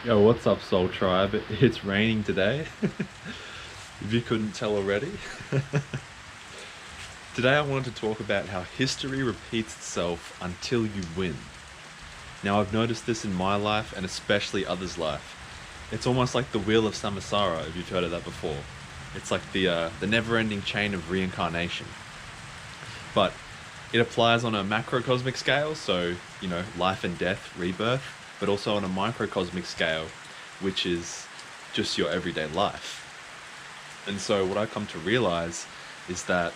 Yo, what's up, Soul Tribe? It's raining today. If you couldn't tell already. Today I wanted to talk about how history repeats itself until you win. Now I've noticed this in my life and especially others' life. It's almost like the Wheel of Samsara, if you've heard of that before. It's like the never-ending chain of reincarnation. But it applies on a macrocosmic scale, so, life and death, rebirth, but also on a microcosmic scale, which is just your everyday life. And so what I come to realize is that,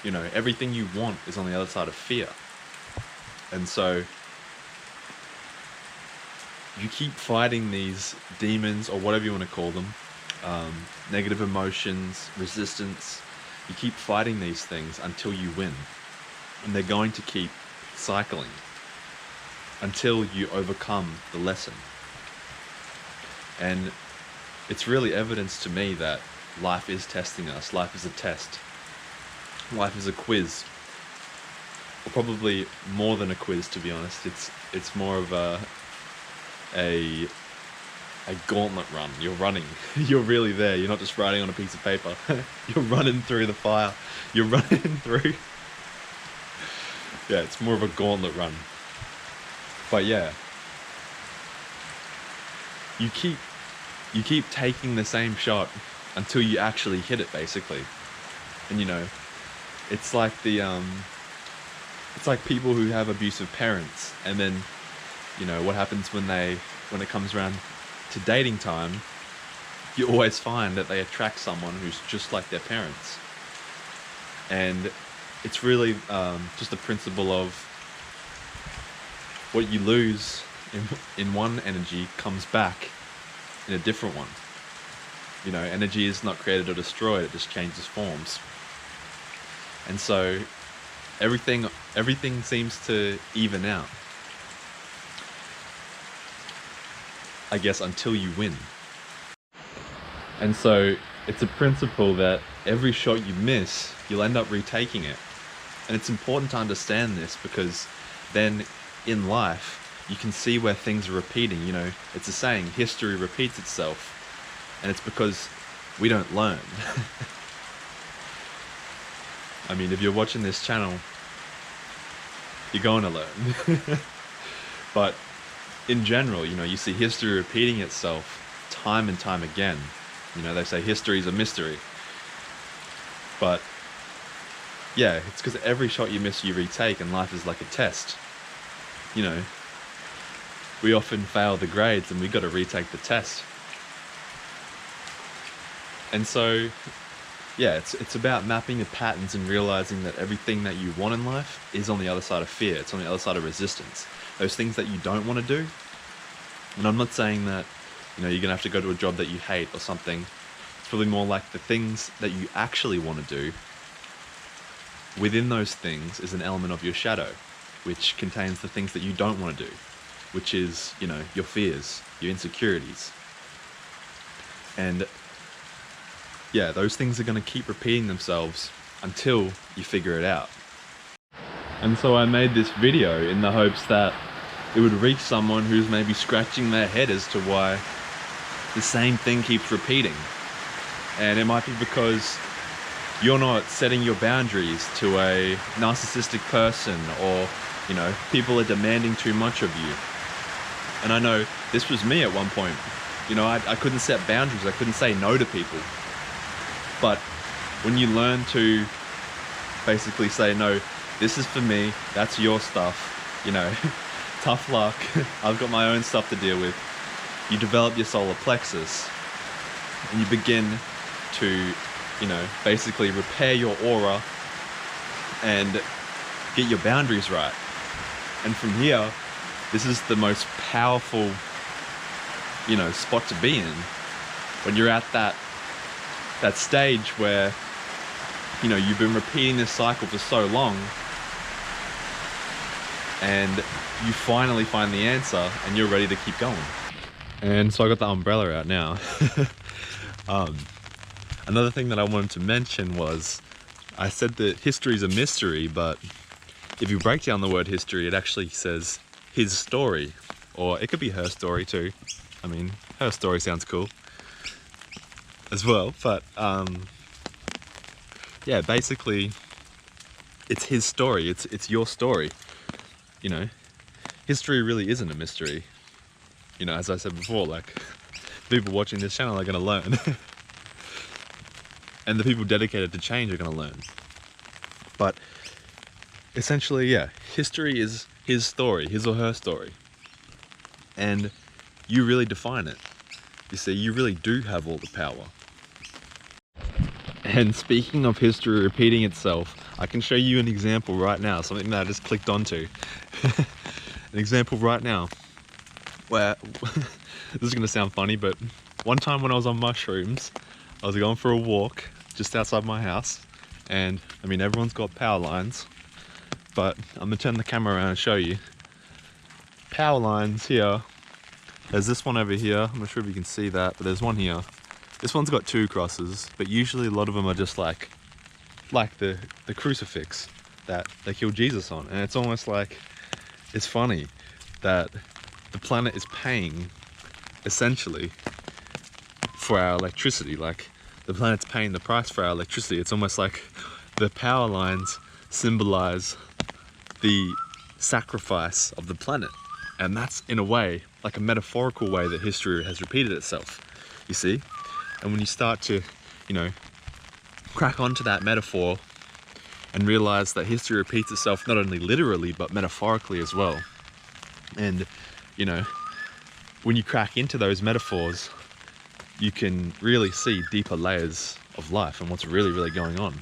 everything you want is on the other side of fear. And so you keep fighting these demons, or whatever you want to call them, negative emotions, resistance. You keep fighting these things until you win. And they're going to keep cycling until you overcome the lesson. And it's really evidence to me that life is testing us. Life is a test. Life is a quiz. Or probably more than a quiz, to be honest. It's more of a gauntlet run. You're running. You're really there. You're not just writing on a piece of paper. You're running through the fire. You're running through. Yeah, it's more of a gauntlet run. But yeah, you keep taking the same shot until you actually hit it, basically. And it's like it's like people who have abusive parents, and then what happens when it comes around to dating time, you always find that they attract someone who's just like their parents. And it's really just the principle of what you lose in one energy comes back in a different one. Energy is not created or destroyed, it just changes forms. And so everything seems to even out, I guess, until you win. And so it's a principle that every shot you miss, you'll end up retaking it. And it's important to understand this, because then in life, you can see where things are repeating. It's a saying, history repeats itself. And it's because we don't learn. I mean, if you're watching this channel, you're going to learn. But in general, you see history repeating itself time and time again. They say history is a mystery. But yeah, it's because every shot you miss, you retake, and life is like a test. We often fail the grades and we got to retake the test. And so, yeah, it's about mapping the patterns and realizing that everything that you want in life is on the other side of fear. It's on the other side of resistance. Those things that you don't want to do. And I'm not saying that, you're going to have to go to a job that you hate or something. It's probably more like the things that you actually want to do. Within those things is an element of your shadow, which contains the things that you don't want to do, which is, your fears, your insecurities. And yeah, those things are going to keep repeating themselves until you figure it out. And so I made this video in the hopes that it would reach someone who's maybe scratching their head as to why the same thing keeps repeating. And it might be because you're not setting your boundaries to a narcissistic person, or, people are demanding too much of you. And I know this was me at one point. I couldn't set boundaries. I couldn't say no to people. But when you learn to basically say, no, this is for me, that's your stuff, tough luck, I've got my own stuff to deal with. You develop your solar plexus and you begin to, basically repair your aura and get your boundaries right. And from here, this is the most powerful, spot to be in, when you're at that stage where, you've been repeating this cycle for so long, and you finally find the answer and you're ready to keep going. And so I got the umbrella out now. Another thing that I wanted to mention was, I said that history is a mystery, but if you break down the word history, it actually says his story, or it could be her story too. I mean, her story sounds cool as well, but yeah, basically it's his story, it's your story, you know. History really isn't a mystery, you know. As I said before, like, people watching this channel are going to learn and the people dedicated to change are going to learn. But essentially, yeah, history is his story, his or her story, and you really define it. You see, you really do have all the power. And speaking of history repeating itself, I can show you an example right now, something that I just clicked onto. An example right now where this is going to sound funny, but one time when I was on mushrooms, I was going for a walk just outside my house, and I mean, everyone's got power lines, but I'm gonna turn the camera around and show you. Power lines here. There's this one over here. I'm not sure if you can see that, but there's one here. This one's got 2 crosses, but usually a lot of them are just like the crucifix that they killed Jesus on. And it's almost like, it's funny that the planet is paying essentially for our electricity. Like, the planet's paying the price for our electricity. It's almost like the power lines symbolize the sacrifice of the planet. And that's, in a way, like a metaphorical way that history has repeated itself, you see? And when you start to, you know, crack onto that metaphor and realize that history repeats itself not only literally, but metaphorically as well. And, you know, when you crack into those metaphors, you can really see deeper layers of life and what's really, really going on.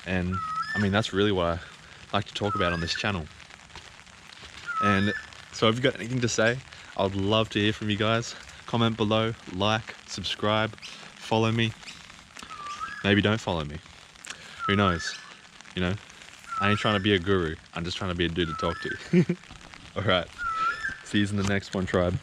And I mean, that's really what I like to talk about on this channel. And so if you've got anything to say, I would love to hear from you guys. Comment below, like, subscribe, follow me. Maybe don't follow me. Who knows? You know, I ain't trying to be a guru. I'm just trying to be a dude to talk to. All right. See you in the next one, tribe.